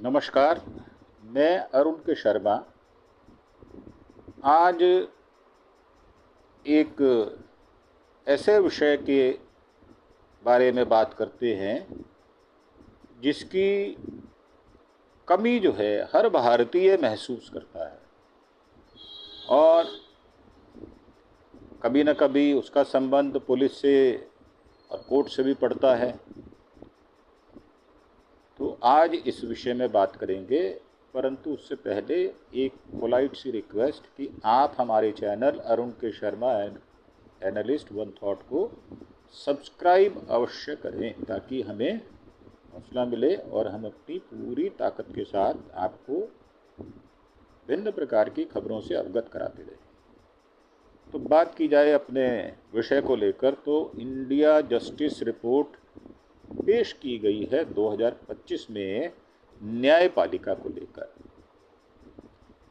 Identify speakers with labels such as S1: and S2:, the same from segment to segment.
S1: नमस्कार, मैं अरुण के शर्मा आज एक ऐसे विषय के बारे में बात करते हैं जिसकी कमी जो है हर भारतीय महसूस करता है और कभी न कभी उसका संबंध पुलिस से और कोर्ट से भी पड़ता है। तो आज इस विषय में बात करेंगे, परंतु उससे पहले एक पोलाइट सी रिक्वेस्ट कि आप हमारे चैनल अरुण के शर्मा एनालिस्ट वन थॉट को सब्सक्राइब अवश्य करें ताकि हमें हौसला मिले और हम अपनी पूरी ताकत के साथ आपको भिन्न प्रकार की खबरों से अवगत कराते रहें। तो बात की जाए अपने विषय को लेकर तो इंडिया जस्टिस रिपोर्ट पेश की गई है 2025 में न्यायपालिका को लेकर,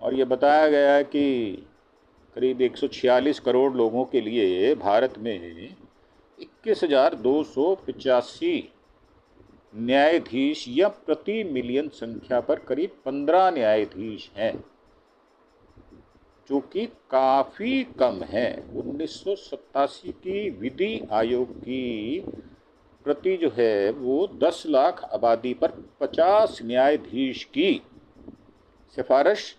S1: और ये बताया गया है कि करीब 146 करोड़ लोगों के लिए भारत में 21,285 न्यायाधीश या प्रति मिलियन संख्या पर करीब 15 न्यायाधीश हैं, जो कि काफ़ी कम है। 1987 की विधि आयोग की प्रति जो है वो 10 लाख आबादी पर 50 न्यायाधीश की सिफारिश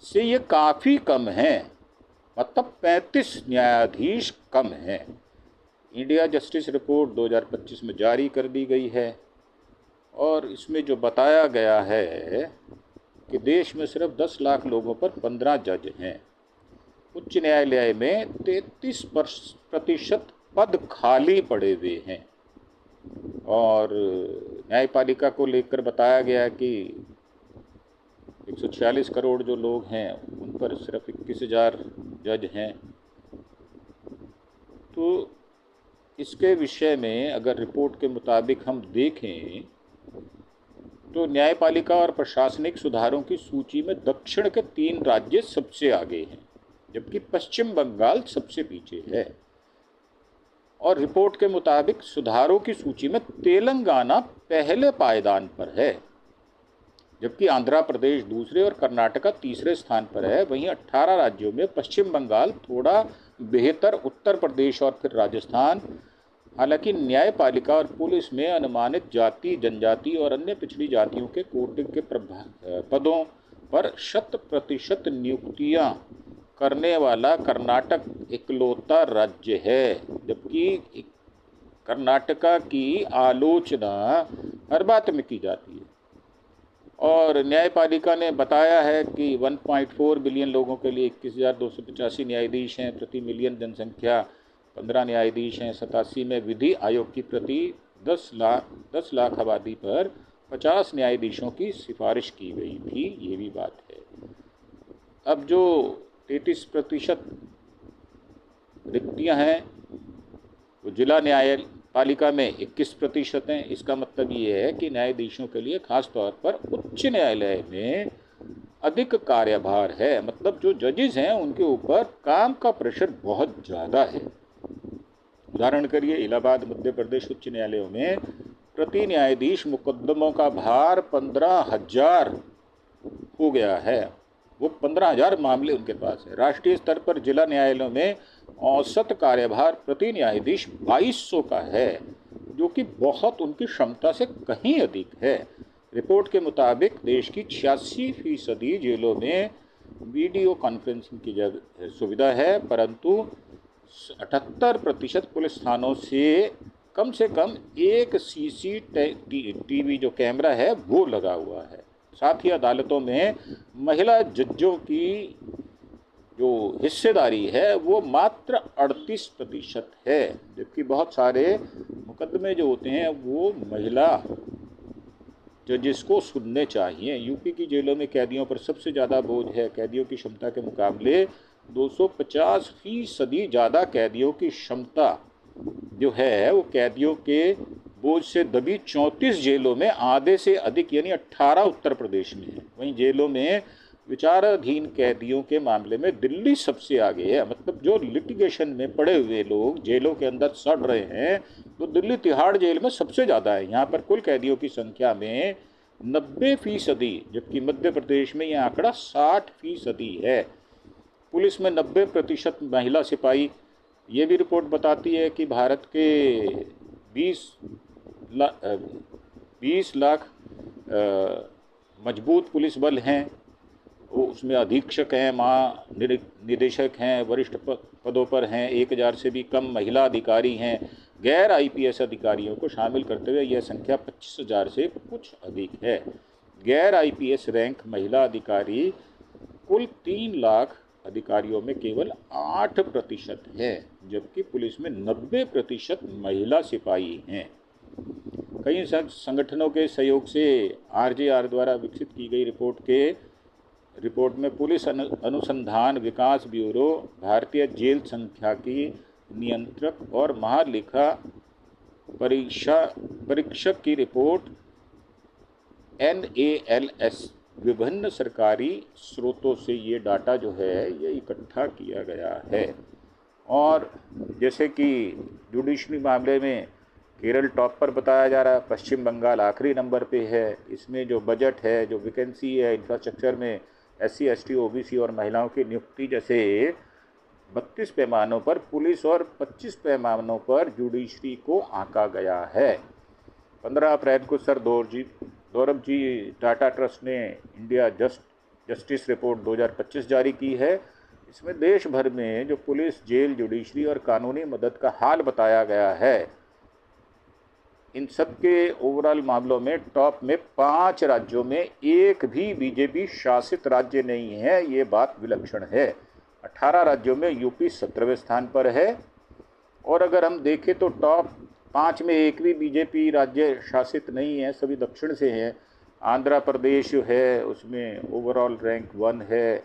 S1: से ये काफ़ी कम है, मतलब 35 न्यायाधीश कम हैं। इंडिया जस्टिस रिपोर्ट 2025 में जारी कर दी गई है और इसमें जो बताया गया है कि देश में सिर्फ 10 लाख लोगों पर 15 जज हैं। उच्च न्यायालय में 33% पद खाली पड़े हुए हैं और न्यायपालिका को लेकर बताया गया कि 146 करोड़ जो लोग हैं उन पर सिर्फ 21,000 जज हैं। तो इसके विषय में अगर रिपोर्ट के मुताबिक हम देखें तो न्यायपालिका और प्रशासनिक सुधारों की सूची में दक्षिण के 3 राज्य सबसे आगे हैं, जबकि पश्चिम बंगाल सबसे पीछे है। और रिपोर्ट के मुताबिक सुधारों की सूची में तेलंगाना पहले पायदान पर है, जबकि आंध्र प्रदेश दूसरे और कर्नाटका तीसरे स्थान पर है। वहीं 18 राज्यों में पश्चिम बंगाल थोड़ा बेहतर, उत्तर प्रदेश और फिर राजस्थान। हालांकि न्यायपालिका और पुलिस में अनुमानित जाति, जनजाति और अन्य पिछड़ी जातियों के कोटे के पदों पर 100% नियुक्तियां करने वाला कर्नाटक इकलौता राज्य है, जबकि कर्नाटका की आलोचना हर बात में की जाती है। और न्यायपालिका ने बताया है कि 1.4 बिलियन लोगों के लिए 21,285 न्यायाधीश हैं, प्रति मिलियन जनसंख्या 15 न्यायाधीश हैं। 87 में विधि आयोग की प्रति 10 लाख आबादी पर 50 न्यायाधीशों की सिफारिश की गई थी, ये भी बात है। अब जो 33% रिक्तियाँ हैं वो जिला न्यायपालिका में 21% हैं। इसका मतलब ये है कि न्यायाधीशों के लिए खास तौर पर उच्च न्यायालय में अधिक कार्यभार है, मतलब जो जजेस हैं उनके ऊपर काम का प्रेशर बहुत ज़्यादा है। उदाहरण करिए, इलाहाबाद मध्य प्रदेश उच्च न्यायालयों में प्रति न्यायाधीश मुकदमों का भार 15,000 हो गया है। वो 15,000 मामले उनके पास है। राष्ट्रीय स्तर पर जिला न्यायालयों में औसत कार्यभार प्रति न्यायाधीश 2200 का है, जो कि बहुत उनकी क्षमता से कहीं अधिक है। रिपोर्ट के मुताबिक देश की 86% जेलों में वीडियो कॉन्फ्रेंसिंग की सुविधा है, परंतु 78% पुलिस थानों से कम एक CCTV जो कैमरा है वो लगा हुआ है। साथ ही अदालतों में महिला जजों की जो हिस्सेदारी है वो मात्र 38% है, जबकि बहुत सारे मुकदमे जो होते हैं वो महिला जजेस को सुनने चाहिए। यूपी की जेलों में कैदियों पर सबसे ज़्यादा बोझ है। कैदियों की क्षमता के मुकाबले 250% ज़्यादा कैदियों की क्षमता जो है वो कैदियों के बोझ से दबी 34 जेलों में आधे से अधिक यानी 18 उत्तर प्रदेश में है। वहीं जेलों में विचाराधीन कैदियों के मामले में दिल्ली सबसे आगे है। मतलब जो लिटिगेशन में पड़े हुए लोग जेलों के अंदर सड़ रहे हैं तो दिल्ली तिहाड़ जेल में सबसे ज़्यादा है। यहाँ पर कुल कैदियों की संख्या में 90%, जबकि मध्य प्रदेश में यह आंकड़ा 60% है। पुलिस में 90% महिला सिपाही। ये भी रिपोर्ट बताती है कि भारत के 20 लाख मजबूत पुलिस बल हैं। वो उसमें अधीक्षक हैं, महानिदेशक हैं, वरिष्ठ पदों पर हैं, 1000 से भी कम महिला अधिकारी हैं। गैर आईपीएस अधिकारियों को शामिल करते हुए यह संख्या 25,000 से कुछ अधिक है। गैर आईपीएस रैंक महिला अधिकारी कुल 3 लाख अधिकारियों में केवल 8% है, जबकि पुलिस में 90% महिला सिपाही हैं। कई संगठनों के सहयोग से आरजेआर द्वारा विकसित की गई रिपोर्ट में पुलिस अनुसंधान विकास ब्यूरो, भारतीय जेल सांख्यिकी नियंत्रक और महालेखा परीक्षक की रिपोर्ट NALS विभिन्न सरकारी स्रोतों से ये डाटा जो है ये इकट्ठा किया गया है। और जैसे कि जुडिशरी मामले में केरल टॉप पर बताया जा रहा है, पश्चिम बंगाल आखिरी नंबर पे है। इसमें जो बजट है, जो वैकेंसी है इंफ्रास्ट्रक्चर में, SC ST OBC और महिलाओं की नियुक्ति जैसे 32 पैमानों पर पुलिस और 25 पैमानों पर जुडिशरी को आंका गया है। 15 अप्रैल को सर दौरब जी टाटा ट्रस्ट ने इंडिया जस्टिस रिपोर्ट 2025 जारी की है। इसमें देश भर में जो पुलिस, जेल, जुडिशरी और कानूनी मदद का हाल बताया गया है। इन सब के ओवरऑल मामलों में टॉप में 5 राज्यों में एक भी बीजेपी शासित राज्य नहीं है। ये बात विलक्षण है। 18 राज्यों में यूपी 17वें स्थान पर है। और अगर हम देखें तो टॉप 5 में एक भी बीजेपी राज्य शासित नहीं है, सभी दक्षिण से हैं। आंध्र प्रदेश जो है उसमें ओवरऑल रैंक 1 है।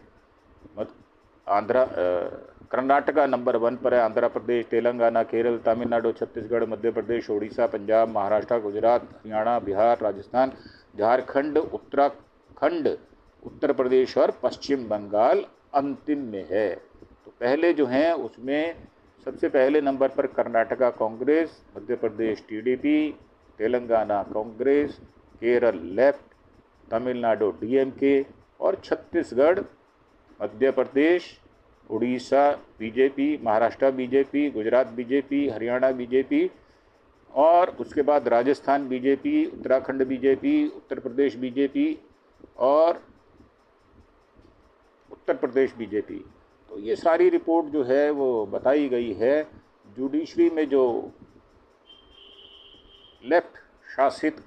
S1: कर्नाटका नंबर 1 पर है। आंध्र प्रदेश, तेलंगाना, केरल, तमिलनाडु, छत्तीसगढ़, मध्य प्रदेश, ओडिशा, पंजाब, महाराष्ट्र, गुजरात, हरियाणा, बिहार, राजस्थान, झारखंड, उत्तराखंड, उत्तर प्रदेश और पश्चिम बंगाल अंतिम में है। तो पहले जो हैं उसमें सबसे पहले नंबर पर Karnataka Congress, Madhya Pradesh TDP, Telangana Congress, Kerala left, Tamil Nadu DMK और Chhattisgarh, Madhya Pradesh, Orissa BJP, Maharashtra BJP, Gujarat BJP, Haryana BJP और उसके बाद Rajasthan BJP, Uttarakhand BJP, Uttar Pradesh BJP और उत्तर प्रदेश BJP। तो ये सारी रिपोर्ट जो है वो बताई गई है। जुडिशरी में जो लेफ्ट शासित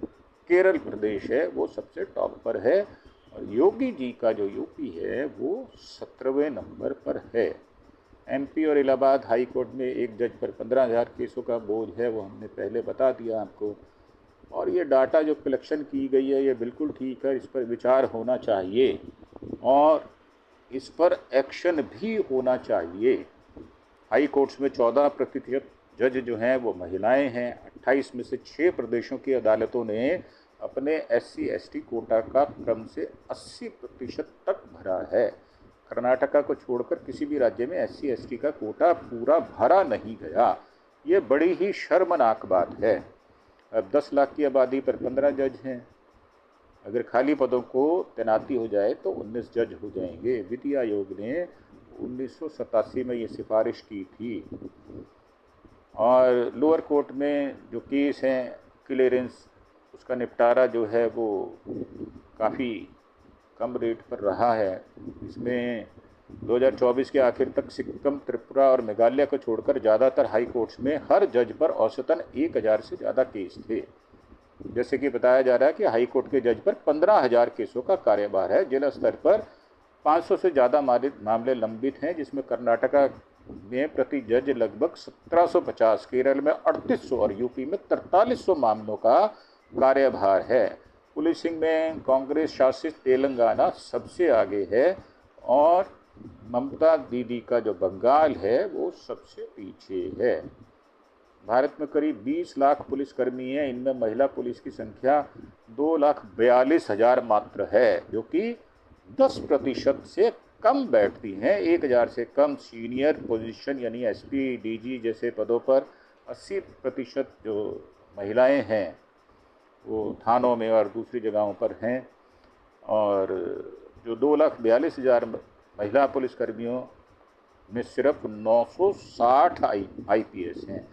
S1: केरल प्रदेश है वो सबसे टॉप पर है और योगी जी का जो यूपी है वो 17वें नंबर पर है। MP और इलाहाबाद हाई कोर्ट में एक जज पर 15,000 केसों का बोझ है, वो हमने पहले बता दिया आपको। और ये डाटा जो कलेक्शन की गई है ये बिल्कुल ठीक है, इस पर विचार होना चाहिए और इस पर एक्शन भी होना चाहिए। हाई कोर्ट्स में 14% जज जो हैं वो महिलाएं हैं। 28 में से 6 प्रदेशों की अदालतों ने अपने SC ST कोटा का क्रम से 80% तक भरा है। कर्नाटका को छोड़कर किसी भी राज्य में SC ST का कोटा पूरा भरा नहीं गया। ये बड़ी ही शर्मनाक बात है। अब 10 लाख की आबादी पर 15 जज हैं। अगर खाली पदों को तैनाती हो जाए तो 19 जज हो जाएंगे। विधि आयोग ने 1987 में ये सिफारिश की थी। और लोअर कोर्ट में जो केस हैं क्लियरेंस, उसका निपटारा जो है वो काफ़ी कम रेट पर रहा है। इसमें 2024 के आखिर तक सिक्किम, त्रिपुरा और मेघालय को छोड़कर ज़्यादातर हाई कोर्ट्स में हर जज पर औसतन 1000 से ज़्यादा केस थे। जैसे कि बताया जा रहा है कि हाई कोर्ट के जज पर 15,000 केसों का कार्यभार है। जिला स्तर पर 500 से ज़्यादा मामले लंबित हैं, जिसमें कर्नाटका में प्रति जज लगभग 1750, केरल में 3800 और यूपी में 4300 मामलों का कार्यभार है। पुलिसिंग में कांग्रेस शासित तेलंगाना सबसे आगे है और ममता दीदी का जो बंगाल है वो सबसे पीछे है। भारत में करीब 20 लाख पुलिसकर्मी हैं। इनमें महिला पुलिस की संख्या 2,42,000 मात्र है, जो कि 10% से कम बैठती हैं। 1000 से कम सीनियर पोजीशन यानी SP DG जैसे पदों पर 80% जो महिलाएं हैं। वो थानों में और दूसरी जगहों पर हैं। और जो 2,42,000 महिला पुलिसकर्मियों में सिर्फ 960 IPS हैं।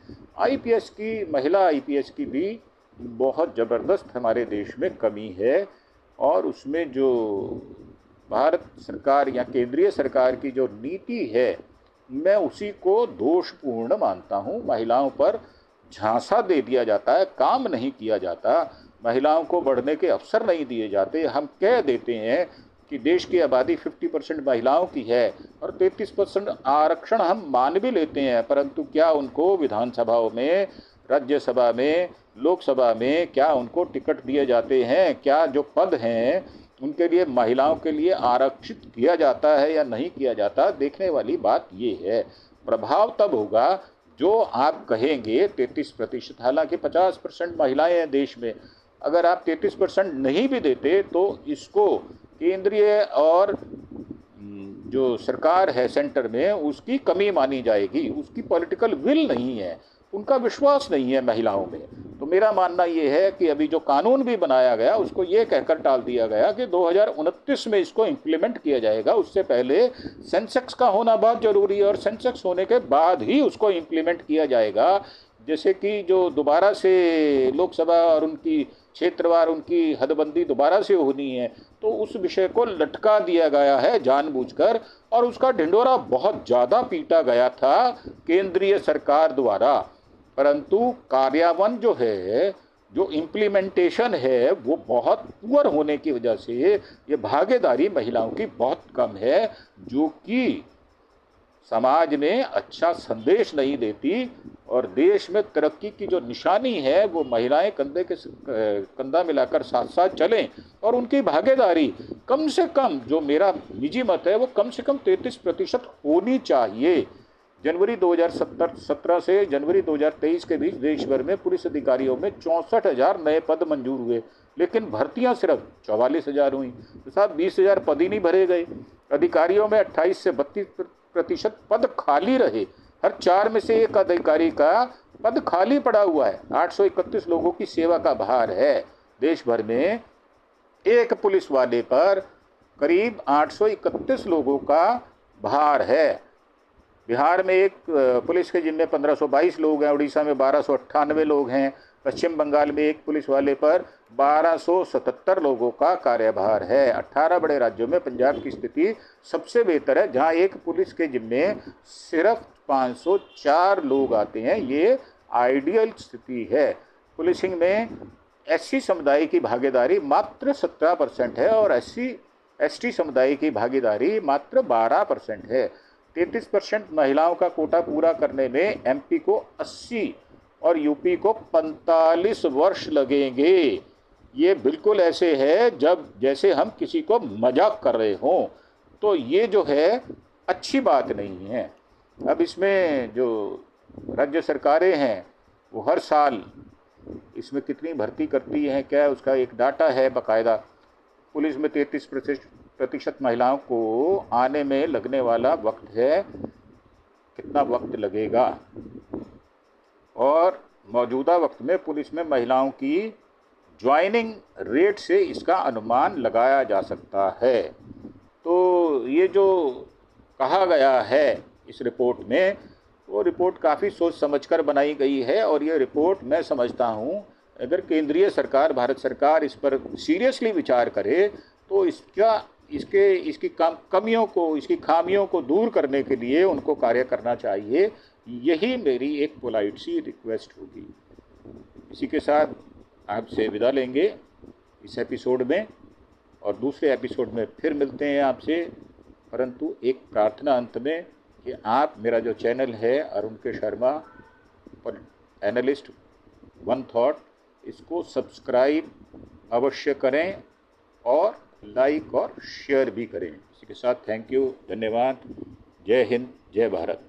S1: IPS की, महिला IPS की भी बहुत ज़बरदस्त हमारे देश में कमी है। और उसमें जो भारत सरकार या केंद्रीय सरकार की जो नीति है, मैं उसी को दोषपूर्ण मानता हूँ। महिलाओं पर झांसा दे दिया जाता है, काम नहीं किया जाता, महिलाओं को बढ़ने के अवसर नहीं दिए जाते। हम कह देते हैं कि देश की आबादी 50% महिलाओं की है और 33% आरक्षण हम मान भी लेते हैं, परंतु क्या उनको विधानसभाओं में, राज्यसभा में, लोकसभा में क्या उनको टिकट दिए जाते हैं? क्या जो पद हैं उनके लिए महिलाओं के लिए आरक्षित किया जाता है या नहीं किया जाता? देखने वाली बात ये है। प्रभाव तब होगा जो आप कहेंगे 33%, हालांकि 50% महिलाएं हैं देश में। अगर आप 33% नहीं भी देते तो इसको केंद्रीय और जो सरकार है सेंटर में, उसकी कमी मानी जाएगी। उसकी पॉलिटिकल विल नहीं है, उनका विश्वास नहीं है महिलाओं में। तो मेरा मानना ये है कि अभी जो कानून भी बनाया गया उसको ये कहकर टाल दिया गया कि 2029 में इसको इम्प्लीमेंट किया जाएगा। उससे पहले सेंसेक्स का होना बहुत ज़रूरी है और सेंसेक्स होने के बाद ही उसको इम्प्लीमेंट किया जाएगा। जैसे कि जो दोबारा से लोकसभा और उनकी क्षेत्रवार उनकी हदबंदी दोबारा से होनी है, तो उस विषय को लटका दिया गया है जानबूझकर, और उसका ढिंढोरा बहुत ज़्यादा पीटा गया था केंद्रीय सरकार द्वारा। परंतु कार्यान्वयन जो है, जो इम्प्लीमेंटेशन है, वो बहुत पुअर होने की वजह से ये भागीदारी महिलाओं की बहुत कम है, जो कि समाज में अच्छा संदेश नहीं देती। और देश में तरक्की की जो निशानी है वो महिलाएं कंधे के कंधा मिलाकर साथ साथ चलें और उनकी भागीदारी कम से कम, जो मेरा निजी मत है, वो कम से कम 33% होनी चाहिए। जनवरी 2017 से जनवरी 2023 के बीच देश भर में पुलिस अधिकारियों में 64,000 नए पद मंजूर हुए, लेकिन भर्तियां सिर्फ 44,000 हुई। तो साहब 20,000 पद ही नहीं भरे गए। अधिकारियों में 28 से 32% पद खाली रहे। हर 4 में से 1 अधिकारी का पद खाली पड़ा हुआ है। 831 लोगों की सेवा का भार है देश भर में। एक पुलिस वाले पर करीब 831 लोगों का भार है। बिहार में एक पुलिस के जिम्मे 1522 लोग हैं, उड़ीसा में 1298 लोग हैं, पश्चिम बंगाल में एक पुलिस वाले पर 1277 लोगों का कार्यभार है। 18 बड़े राज्यों में पंजाब की स्थिति सबसे बेहतर है, जहां एक पुलिस के जिम्मे सिर्फ 504 लोग आते हैं। ये आइडियल स्थिति है। पुलिसिंग में SC समुदाय की भागीदारी मात्र 17% है और SC समुदाय की भागीदारी मात्र 12% है। 33% महिलाओं का कोटा पूरा करने में MP को 80 और UP को 45 वर्ष लगेंगे। ये बिल्कुल ऐसे है जैसे हम किसी को मजाक कर रहे हों। तो ये जो है अच्छी बात नहीं है। अब इसमें जो राज्य सरकारें हैं वो हर साल इसमें कितनी भर्ती करती हैं, क्या उसका एक डाटा है बाकायदा। पुलिस में 33% महिलाओं को आने में लगने वाला वक्त है, कितना वक्त लगेगा, और मौजूदा वक्त में पुलिस में महिलाओं की ज्वाइनिंग रेट से इसका अनुमान लगाया जा सकता है। तो ये जो कहा गया है इस रिपोर्ट में, वो रिपोर्ट काफ़ी सोच समझकर बनाई गई है। और ये रिपोर्ट मैं समझता हूँ अगर केंद्रीय सरकार, भारत सरकार इस पर सीरियसली विचार करे तो इसकी कमियों को, इसकी खामियों को दूर करने के लिए उनको कार्य करना चाहिए। यही मेरी एक पोलाइट सी रिक्वेस्ट होगी। इसी के साथ आपसे विदा लेंगे इस एपिसोड में, और दूसरे एपिसोड में फिर मिलते हैं आपसे। परंतु एक प्रार्थना अंत में कि आप मेरा जो चैनल है अरुण के शर्मा एनालिस्ट वन थॉट, इसको सब्सक्राइब अवश्य करें और लाइक और शेयर भी करें। इसी के साथ थैंक यू, धन्यवाद। जय हिंद, जय भारत।